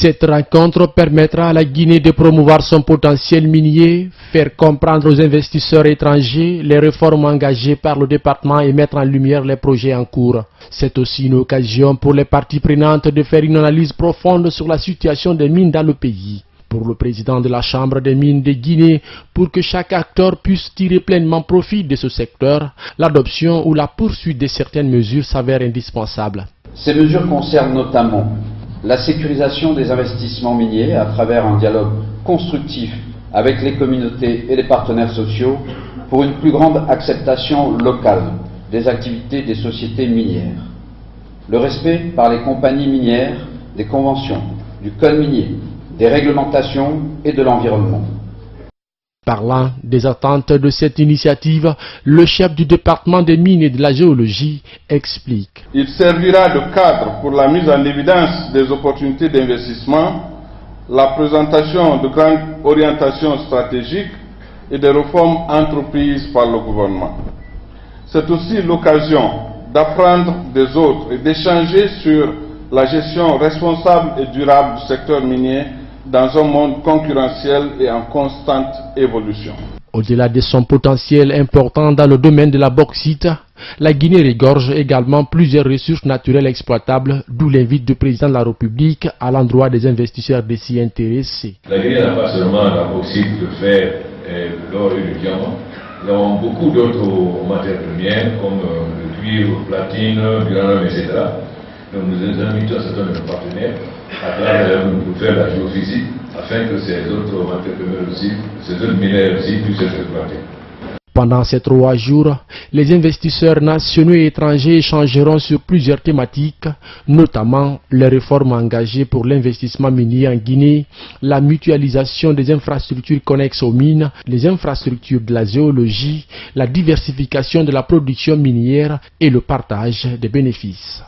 Cette rencontre permettra à la Guinée de promouvoir son potentiel minier, faire comprendre aux investisseurs étrangers les réformes engagées par le département et mettre en lumière les projets en cours. C'est aussi une occasion pour les parties prenantes de faire une analyse profonde sur la situation des mines dans le pays. Pour le président de la Chambre des mines de Guinée, pour que chaque acteur puisse tirer pleinement profit de ce secteur, l'adoption ou la poursuite de certaines mesures s'avère indispensable. Ces mesures concernent notamment la sécurisation des investissements miniers à travers un dialogue constructif avec les communautés et les partenaires sociaux pour une plus grande acceptation locale des activités des sociétés minières. Le respect par les compagnies minières des conventions, du code minier, des réglementations et de l'environnement. Parlant des attentes de cette initiative, le chef du département des mines et de la géologie explique. Il servira de cadre pour la mise en évidence des opportunités d'investissement, la présentation de grandes orientations stratégiques et des réformes entreprises par le gouvernement. C'est aussi l'occasion d'apprendre des autres et d'échanger sur la gestion responsable et durable du secteur minier dans un monde concurrentiel et en constante évolution. Au-delà de son potentiel important dans le domaine de la bauxite, la Guinée regorge également plusieurs ressources naturelles exploitables, d'où l'invite du président de la République à l'endroit des investisseurs de s'y intéresser. La Guinée n'a pas seulement la bauxite, le fer, l'or et le diamant. Nous avons beaucoup d'autres matières premières comme le cuivre, le platine, l'uranium, etc. Donc nous invitons un certain nombre de partenaires à travers pour faire la géophysique afin que ces autres matières premières aussi, ces autres minéraux aussi puissent être exploités. Pendant ces 3 jours, les investisseurs nationaux et étrangers échangeront sur plusieurs thématiques, notamment les réformes engagées pour l'investissement minier en Guinée, la mutualisation des infrastructures connexes aux mines, les infrastructures de la géologie, la diversification de la production minière et le partage des bénéfices.